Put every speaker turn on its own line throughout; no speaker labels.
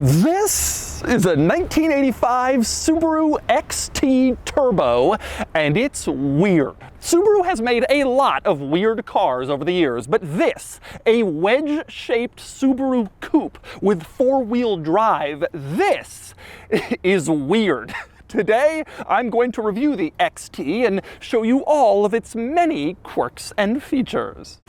This is a 1985 Subaru XT Turbo, and it's weird. Subaru has made a lot of weird cars over the years, but this, a wedge-shaped Subaru coupe with four-wheel drive, this is weird. Today, I'm going to review the XT and show you all of its many quirks and features.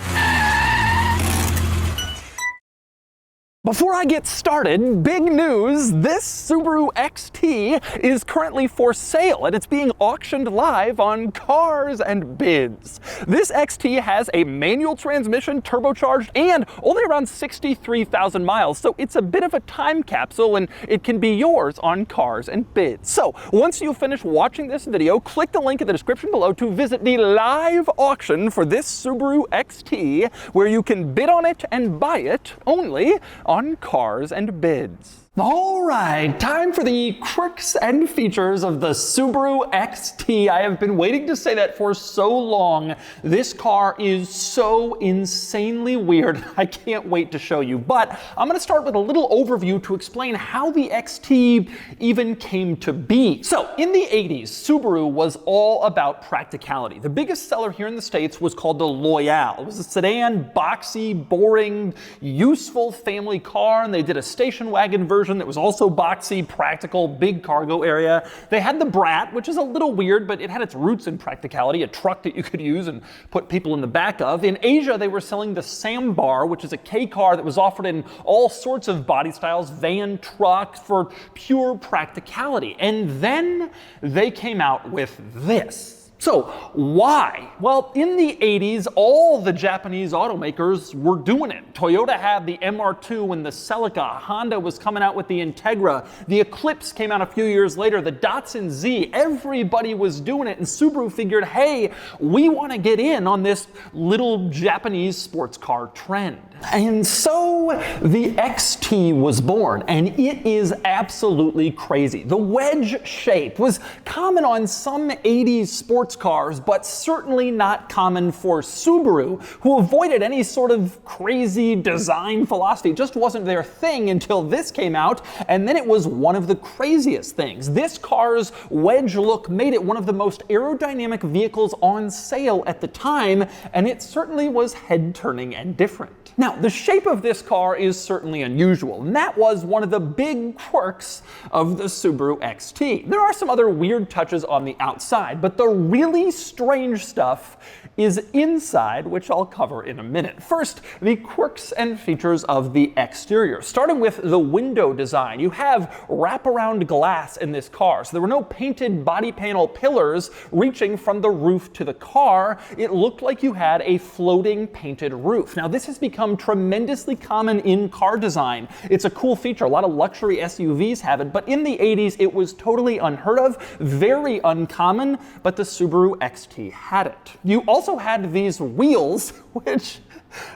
Before I get started, big news! This Subaru XT is currently for sale and it's being auctioned live on Cars and Bids. This XT has a manual transmission, turbocharged, and only around 63,000 miles, so it's a bit of a time capsule and it can be yours on Cars and Bids. So, once you finish watching this video, click the link in the description below to visit the live auction for this Subaru XT, where you can bid on it and buy it only on Cars and Bids. All right, time for the quirks and features of the Subaru XT. I have been waiting to say that for so long. This car is so insanely weird. I can't wait to show you. But I'm going to start with a little overview to explain how the XT even came to be. So, in the 80s, Subaru was all about practicality. The biggest seller here in the States was called the Loyale. It was a sedan, boxy, boring, useful family car, and they did a station wagon version that was also boxy, practical, big cargo area. They had the Brat, which is a little weird, but it had its roots in practicality, a truck that you could use and put people in the back of. In Asia, they were selling the Sambar, which is a K car that was offered in all sorts of body styles, van, truck, for pure practicality. And then they came out with this. So, why? Well, in the 80s, all the Japanese automakers were doing it. Toyota had the MR2 and the Celica. Honda was coming out with the Integra. The Eclipse came out a few years later. The Datsun Z. Everybody was doing it, and Subaru figured, hey, we want to get in on this little Japanese sports car trend. And so the XT was born, and it is absolutely crazy. The wedge shape was common on some 80s sports cars, but certainly not common for Subaru, who avoided any sort of crazy design philosophy. It just wasn't their thing until this came out, and then it was one of the craziest things. This car's wedge look made it one of the most aerodynamic vehicles on sale at the time, and it certainly was head-turning and different. Now, the shape of this car is certainly unusual, and that was one of the big quirks of the Subaru XT. There are some other weird touches on the outside, but the really strange stuff is inside, which I'll cover in a minute. First, the quirks and features of the exterior. Starting with the window design, you have wraparound glass in this car, so there were no painted body panel pillars reaching from the roof to the car. It looked like you had a floating painted roof. Now, this has become tremendously common in car design. It's a cool feature. A lot of luxury SUVs have it, but in the 80s, it was totally unheard of, very uncommon, but the Subaru XT had it. You also had these wheels, which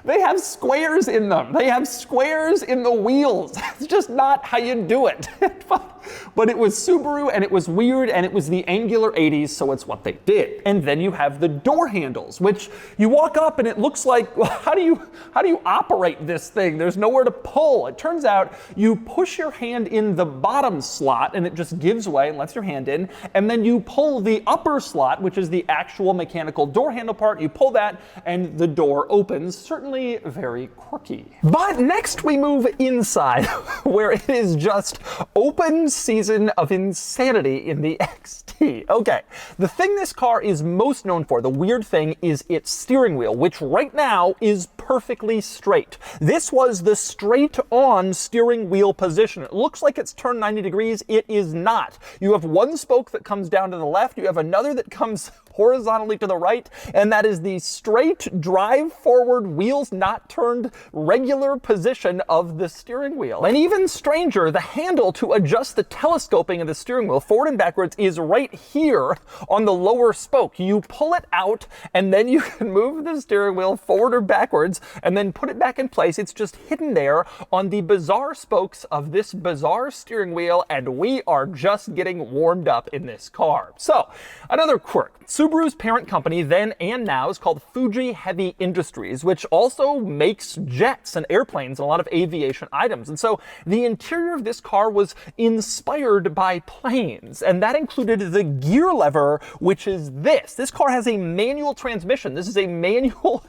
they have squares in them. They have squares in the wheels. It's just not how you do it. But it was Subaru, and it was weird, and it was the angular 80s, so it's what they did. And then you have the door handles, which you walk up and it looks like, well, how do you operate this thing? There's nowhere to pull. It turns out you push your hand in the bottom slot and it just gives way and lets your hand in, and then you pull the upper slot, which is the actual mechanical door handle part, you pull that and the door opens. Certainly very quirky. But next we move inside, where it is just open season of insanity in the XT. Okay, the thing this car is most known for, the weird thing, is its steering wheel, which right now is perfectly straight. This was the straight-on steering wheel position. It looks like it's turned 90 degrees. It is not. You have one spoke that comes down to the left. You have another that comes horizontally to the right, and that is the straight drive forward wheels not turned regular position of the steering wheel. And even stranger, the handle to adjust the telescoping of the steering wheel forward and backwards is right here on the lower spoke. You pull it out and then you can move the steering wheel forward or backwards and then put it back in place. It's just hidden there on the bizarre spokes of this bizarre steering wheel, and we are just getting warmed up in this car. So, another quirk. Subaru's parent company then and now is called Fuji Heavy Industries, which also makes jets and airplanes and a lot of aviation items. And so the interior of this car was inspired by planes, and that included the gear lever, which is this. This car has a manual transmission. This is a manual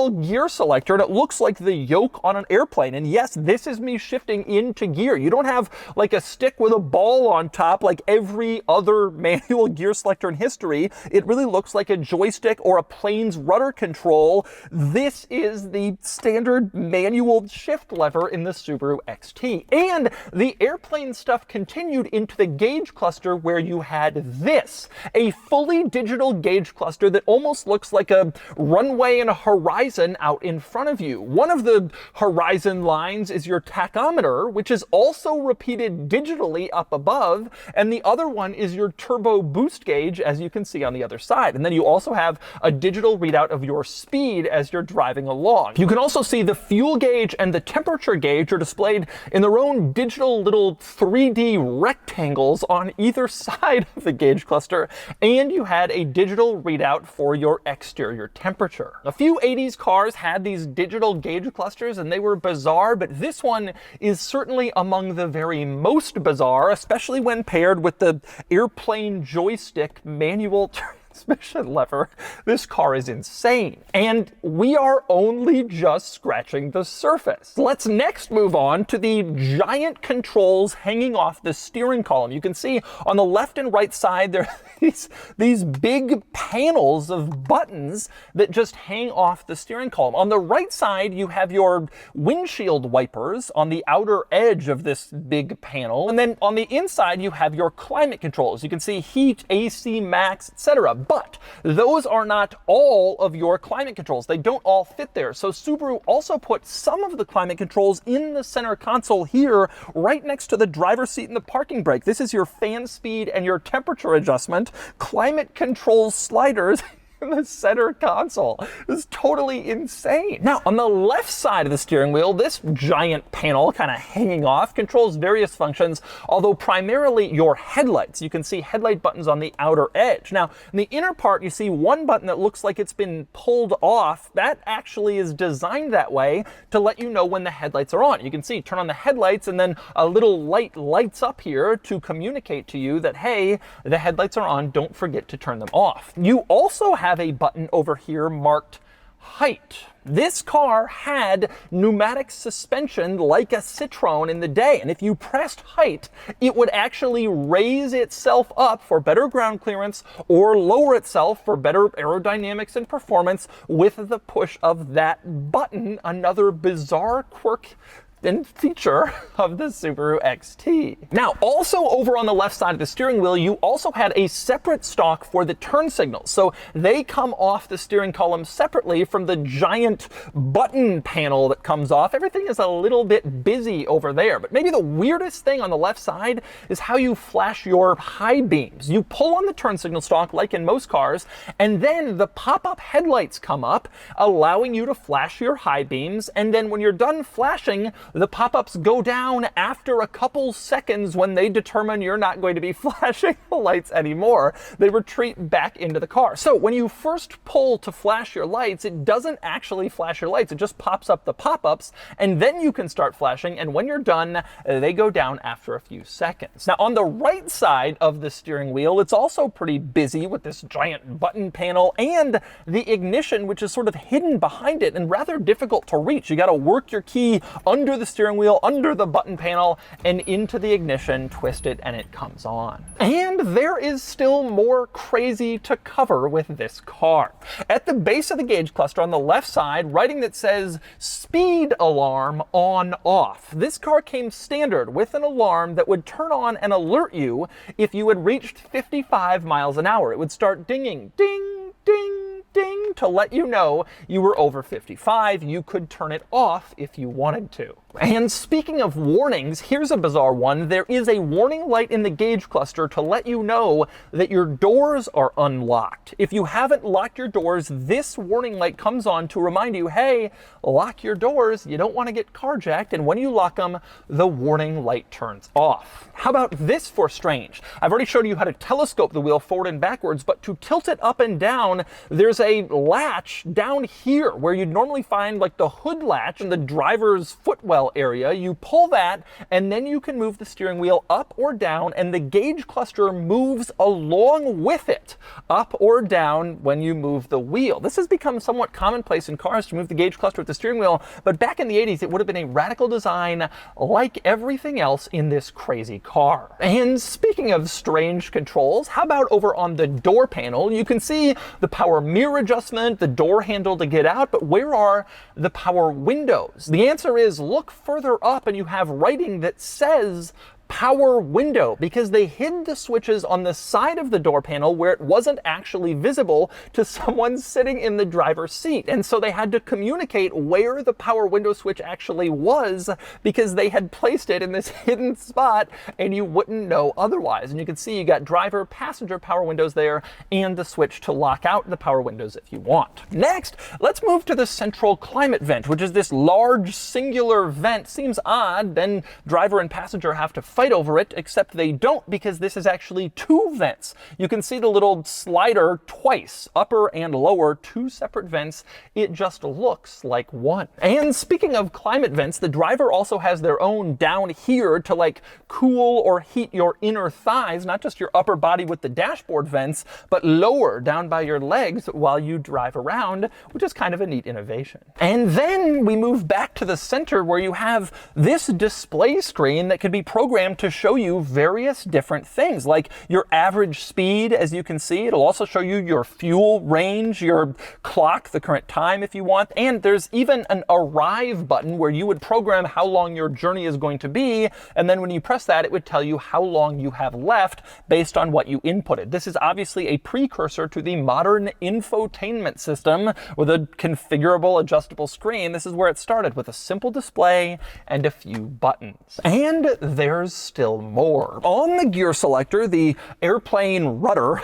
gear selector, and it looks like the yoke on an airplane. And yes, this is me shifting into gear. You don't have like a stick with a ball on top like every other manual gear selector in history. It really looks like a joystick or a plane's rudder control. This is the standard manual shift lever in the Subaru XT. And the airplane stuff continued into the gauge cluster, where you had this, a fully digital gauge cluster that almost looks like a runway and a horizon out in front of you. One of the horizon lines is your tachometer, which is also repeated digitally up above, and the other one is your turbo boost gauge, as you can see on the other side. And then you also have a digital readout of your speed as you're driving along. You can also see the fuel gauge and the temperature gauge are displayed in their own digital little 3D rectangles on either side of the gauge cluster, and you had a digital readout for your exterior temperature. A few 80s cars had these digital gauge clusters and they were bizarre, but this one is certainly among the very most bizarre, especially when paired with the airplane joystick manual transmission lever. This car is insane. And we are only just scratching the surface. Let's next move on to the giant controls hanging off the steering column. You can see on the left and right side there are these big panels of buttons that just hang off the steering column. On the right side, you have your windshield wipers on the outer edge of this big panel. And then on the inside, you have your climate controls. You can see heat, AC, max, etc. But those are not all of your climate controls. They don't all fit there. So Subaru also put some of the climate controls in the center console here, right next to the driver's seat and the parking brake. This is your fan speed and your temperature adjustment, climate control sliders in the center console. This is totally insane. Now, on the left side of the steering wheel, this giant panel kind of hanging off controls various functions, although primarily your headlights. You can see headlight buttons on the outer edge. Now, in the inner part, you see one button that looks like it's been pulled off. That actually is designed that way to let you know when the headlights are on. You can see, turn on the headlights, and then a little light lights up here to communicate to you that, hey, the headlights are on, don't forget to turn them off. You also have a button over here marked height. This car had pneumatic suspension like a Citroen in the day, and if you pressed height, it would actually raise itself up for better ground clearance or lower itself for better aerodynamics and performance with the push of that button. Another bizarre quirk and feature of the Subaru XT. Now, also over on the left side of the steering wheel, you also had a separate stalk for the turn signals. So they come off the steering column separately from the giant button panel that comes off. Everything is a little bit busy over there, but maybe the weirdest thing on the left side is how you flash your high beams. You pull on the turn signal stalk like in most cars, and then the pop-up headlights come up, allowing you to flash your high beams, and then when you're done flashing, the pop-ups go down after a couple seconds when they determine you're not going to be flashing the lights anymore. They retreat back into the car. So when you first pull to flash your lights, it doesn't actually flash your lights. It just pops up the pop-ups, and then you can start flashing, and when you're done, they go down after a few seconds. Now, on the right side of the steering wheel, it's also pretty busy with this giant button panel and the ignition, which is sort of hidden behind it and rather difficult to reach. You got to work your key under the steering wheel, under the button panel, and into the ignition, twist it, and it comes on. And there is still more crazy to cover with this car. At the base of the gauge cluster on the left side, writing that says speed alarm on off. This car came standard with an alarm that would turn on and alert you if you had reached 55 miles an hour. It would start dinging, ding, ding, ding, to let you know you were over 55. You could turn it off if you wanted to. And speaking of warnings, here's a bizarre one. There is a warning light in the gauge cluster to let you know that your doors are unlocked. If you haven't locked your doors, this warning light comes on to remind you, hey, lock your doors. You don't want to get carjacked. And when you lock them, the warning light turns off. How about this for strange? I've already showed you how to telescope the wheel forward and backwards, but to tilt it up and down, there's a latch down here where you'd normally find like the hood latch in the driver's footwell area. You pull that and then you can move the steering wheel up or down, and the gauge cluster moves along with it, up or down when you move the wheel. This has become somewhat commonplace in cars to move the gauge cluster with the steering wheel, but back in the 80s it would have been a radical design like everything else in this crazy car. And speaking of strange controls, how about over on the door panel? You can see the power mirror adjustment, the door handle to get out, but where are the power windows? The answer is look further up and you have writing that says power window, because they hid the switches on the side of the door panel where it wasn't actually visible to someone sitting in the driver's seat. And so they had to communicate where the power window switch actually was, because they had placed it in this hidden spot and you wouldn't know otherwise. And you can see you got driver, passenger power windows there, and the switch to lock out the power windows if you want. Next, let's move to the central climate vent, which is this large singular vent. Seems odd, then driver and passenger have to fight over it, except they don't, because this is actually two vents. You can see the little slider twice, upper and lower, two separate vents. It just looks like one. And speaking of climate vents, the driver also has their own down here to like cool or heat your inner thighs, not just your upper body with the dashboard vents, but lower down by your legs while you drive around, which is kind of a neat innovation. And then we move back to the center where you have this display screen that can be programmed to show you various different things, like your average speed. As you can see, it'll also show you your fuel range, your clock, the current time if you want, and there's even an arrive button where you would program how long your journey is going to be, and then when you press that, it would tell you how long you have left based on what you inputted. This is obviously a precursor to the modern infotainment system with a configurable adjustable screen. This is where it started, with a simple display and a few buttons. And there's still more. On the gear selector, the airplane rudder,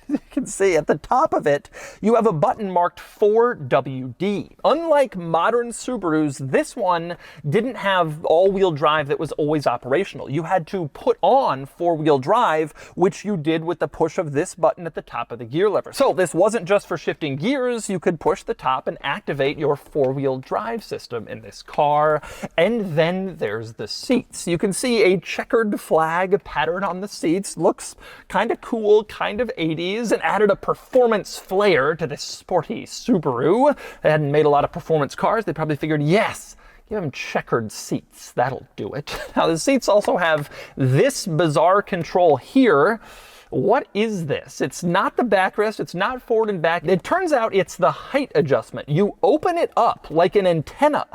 you can see at the top of it, you have a button marked 4WD. Unlike modern Subarus, this one didn't have all-wheel drive that was always operational. You had to put on four-wheel drive, which you did with the push of this button at the top of the gear lever. So this wasn't just for shifting gears. You could push the top and activate your four-wheel drive system in this car. And then there's the seats. You can see a checkered flag pattern on the seats. Looks kind of cool, kind of 80s. And added a performance flair to this sporty Subaru. They hadn't made a lot of performance cars. They probably figured, yes, give them checkered seats. That'll do it. Now the seats also have this bizarre control here. What is this? It's not the backrest, it's not forward and back. It turns out it's the height adjustment. You open it up like an antenna,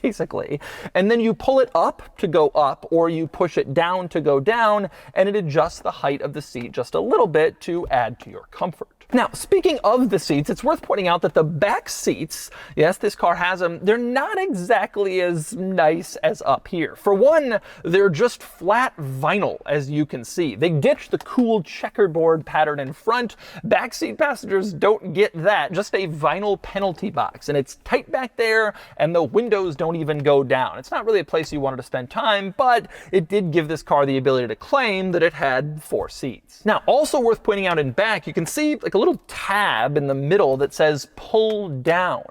basically, and then you pull it up to go up, or you push it down to go down, and it adjusts the height of the seat just a little bit to add to your comfort. Now, speaking of the seats, it's worth pointing out that the back seats, yes, this car has them, they're not exactly as nice as up here. For one, they're just flat vinyl, as you can see. They ditched the cool checkerboard pattern in front. Backseat passengers don't get that, just a vinyl penalty box. And it's tight back there, and the windows don't even go down. It's not really a place you wanted to spend time, but it did give this car the ability to claim that it had 4 seats. Now, also worth pointing out in back, you can see like a little tab in the middle that says pull down.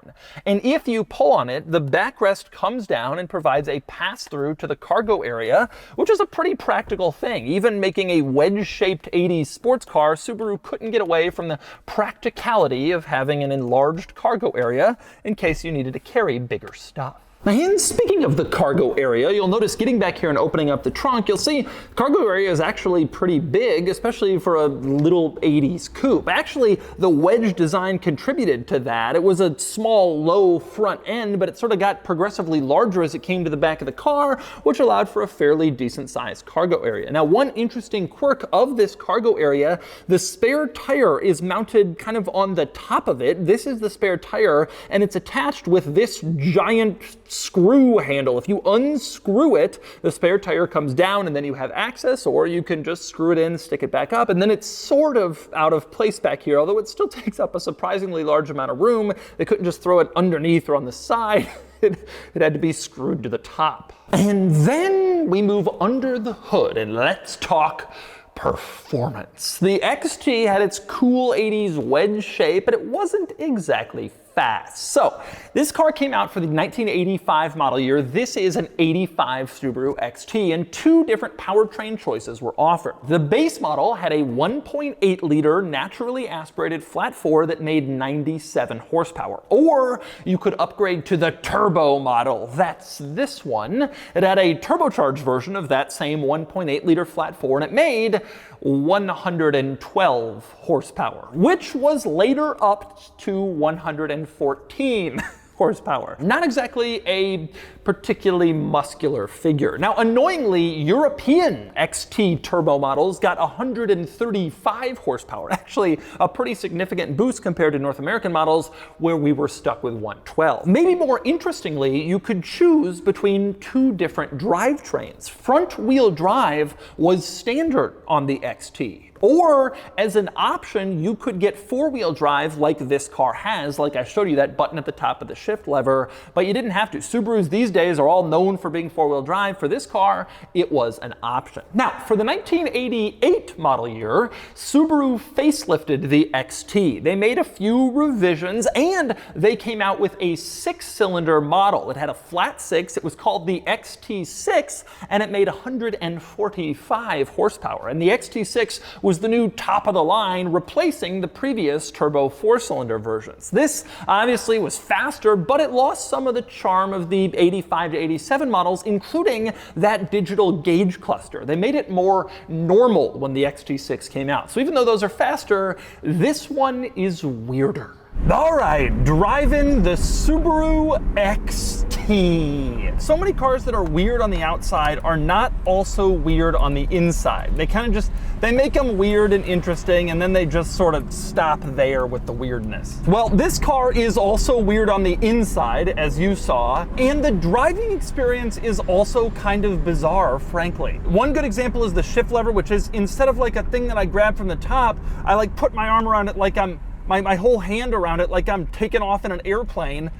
And if you pull on it, the backrest comes down and provides a pass-through to the cargo area, which is a pretty practical thing. Even making a wedge-shaped 80s sports car, Subaru couldn't get away from the practicality of having an enlarged cargo area in case you needed to carry bigger stuff. And speaking of the cargo area, you'll notice getting back here and opening up the trunk, you'll see the cargo area is actually pretty big, especially for a little 80s coupe. Actually, the wedge design contributed to that. It was a small, low front end, but it sort of got progressively larger as it came to the back of the car, which allowed for a fairly decent sized cargo area. Now, one interesting quirk of this cargo area, the spare tire is mounted kind of on the top of it. This is the spare tire, and it's attached with this giant screw handle. If you unscrew it, the spare tire comes down and then you have access, or you can just screw it in, stick it back up, and then it's sort of out of place back here, although it still takes up a surprisingly large amount of room. They couldn't just throw it underneath or on the side. It had to be screwed to the top. And then we move under the hood and let's talk performance. The XT had its cool 80s wedge shape, but it wasn't exactly fast. So this car came out for the 1985 model year. This is an 85 Subaru XT, and two different powertrain choices were offered. The base model had a 1.8 liter naturally aspirated flat four that made 97 horsepower. Or you could upgrade to the turbo model. That's this one. It had a turbocharged version of that same 1.8 liter flat four, and it made 112 horsepower, which was later upped to 114 horsepower. Not exactly a particularly muscular figure. Now, annoyingly, European XT turbo models got 135 horsepower, actually a pretty significant boost compared to North American models where we were stuck with 112. Maybe more interestingly, you could choose between two different drivetrains. Front-wheel drive was standard on the XT. Or, as an option, you could get four-wheel drive like this car has, like I showed you that button at the top of the shift lever, but you didn't have to. Subarus these days are all known for being four-wheel drive. For this car, it was an option. Now, for the 1988 model year, Subaru facelifted the XT. They made a few revisions, and they came out with a six-cylinder model. It had a flat six. It was called the XT6, and it made 145 horsepower. And the XT6 was the new top of the line, replacing the previous turbo four-cylinder versions. This obviously was faster, but it lost some of the charm of the 85 to 87 models, including that digital gauge cluster. They made it more normal when the XT6 came out. So even though those are faster, this one is weirder. All right, driving the Subaru XT. So many cars that are weird on the outside are not also weird on the inside. They kind of just, they make them weird and interesting, and then they just sort of stop there with the weirdness. Well, this car is also weird on the inside, as you saw, and the driving experience is also kind of bizarre, frankly. One good example is the shift lever, which is, instead of like a thing that I grab from the top, I like put my arm around it like I'm my whole hand around it like I'm taking off in an airplane.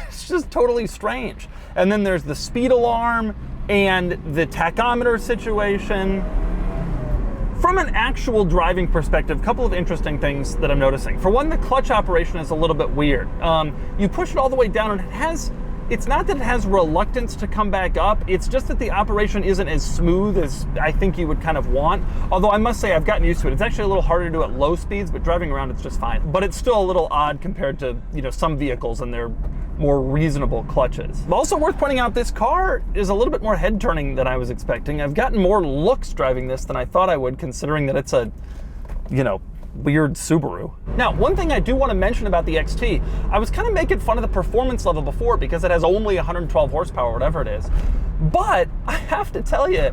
It's just totally strange. And then there's the speed alarm and the tachometer situation. From an actual driving perspective, a couple of interesting things that I'm noticing. For one, the clutch operation is a little bit weird. You push it all the way down and it's not that it has reluctance to come back up, it's just that the operation isn't as smooth as I think you would kind of want. Although I must say I've gotten used to it. It's actually a little harder to do at low speeds, but driving around it's just fine. But it's still a little odd compared to, you know, some vehicles and their more reasonable clutches. Also worth pointing out, this car is a little bit more head turning than I was expecting. I've gotten more looks driving this than I thought I would, considering that it's a, you know, weird Subaru. Now, one thing I do want to mention about the XT, I was kind of making fun of the performance level before because it has only 112 horsepower, whatever it is. But I have to tell you,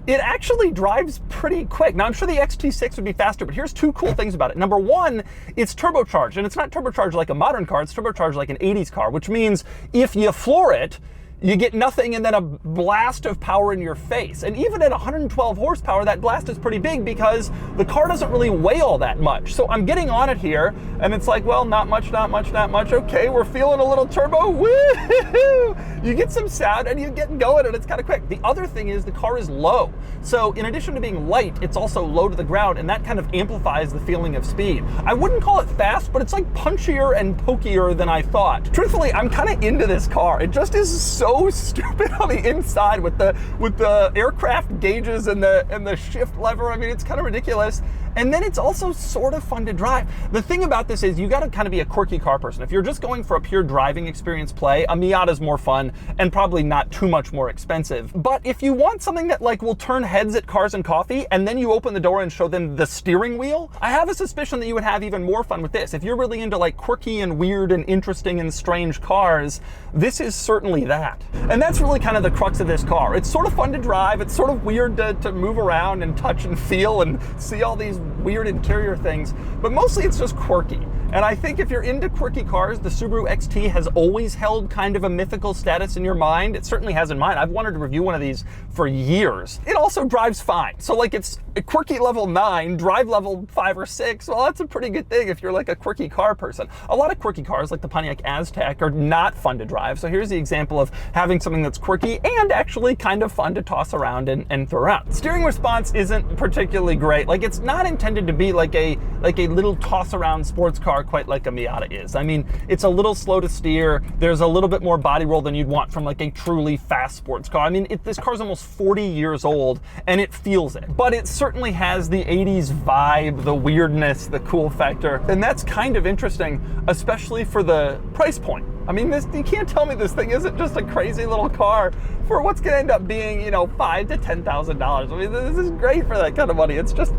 it actually drives pretty quick. Now, I'm sure the XT6 would be faster, but here's two cool things about it. Number one, it's turbocharged, and it's not turbocharged like a modern car, it's turbocharged like an 80s car, which means if you floor it, you get nothing and then a blast of power in your face. And even at 112 horsepower, that blast is pretty big because the car doesn't really weigh all that much. So I'm getting on it here and it's like, well, not much, not much, not much. Okay, we're feeling a little turbo. Woo-hoo-hoo! You get some sound and you get going and it's kind of quick. The other thing is the car is low. So in addition to being light, it's also low to the ground, and that kind of amplifies the feeling of speed. I wouldn't call it fast, but it's like punchier and pokier than I thought. Truthfully, I'm kind of into this car. It just is so stupid on the inside with the aircraft gauges and the shift lever. I mean, it's kind of ridiculous. And then it's also sort of fun to drive. The thing about this is you got to kind of be a quirky car person. If you're just going for a pure driving experience play, a Miata's more fun and probably not too much more expensive. But if you want something that like will turn heads at Cars and Coffee and then you open the door and show them the steering wheel, I have a suspicion that you would have even more fun with this. If you're really into like quirky and weird and interesting and strange cars, this is certainly that. And that's really kind of the crux of this car. It's sort of fun to drive. It's sort of weird to move around and touch and feel and see all these weird interior things, but mostly it's just quirky. And I think if you're into quirky cars, the Subaru XT has always held kind of a mythical status in your mind. It certainly has in mine. I've wanted to review one of these for years. It also drives fine. So like it's a quirky level 9, drive level 5 or 6. Well, that's a pretty good thing if you're like a quirky car person. A lot of quirky cars like the Pontiac Aztek are not fun to drive. So here's the example of having something that's quirky and actually kind of fun to toss around and throw around. Steering response isn't particularly great. Like it's not intended to be like a little toss around sports car quite like a Miata is. I mean, it's a little slow to steer. There's a little bit more body roll than you'd want from like a truly fast sports car. I mean, this car's almost 40 years old and it feels it. But it certainly has the 80s vibe, the weirdness, the cool factor. And that's kind of interesting, especially for the price point. I mean, you can't tell me this thing isn't just a crazy little car for what's going to end up being, you know, $5,000 to $10,000. I mean, this is great for that kind of money. It's just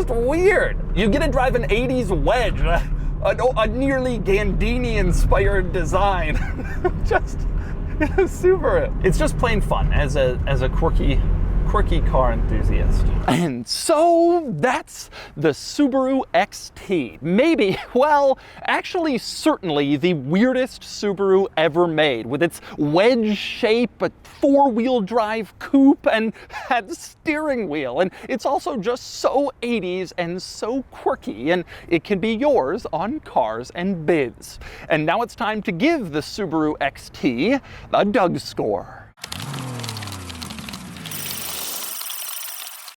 weird. You get to drive an 80s wedge, a nearly Gandini-inspired design. Just Subaru. It's just plain fun as a quirky car enthusiast. And so that's the Subaru XT. Maybe, well, actually certainly the weirdest Subaru ever made, with its wedge shape, a 4-wheel drive coupe, and that steering wheel. And it's also just so 80s and so quirky, and it can be yours on Cars and Biz. And now it's time to give the Subaru XT a DougScore.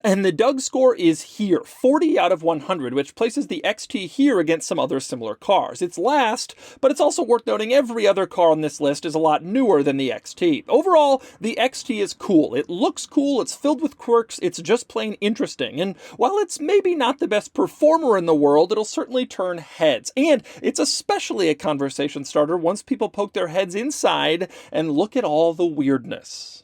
And the DougScore is here, 40 out of 100, which places the XT here against some other similar cars. It's last, but it's also worth noting every other car on this list is a lot newer than the XT. Overall, the XT is cool. It looks cool, it's filled with quirks, it's just plain interesting. And while it's maybe not the best performer in the world, it'll certainly turn heads. And it's especially a conversation starter once people poke their heads inside and look at all the weirdness.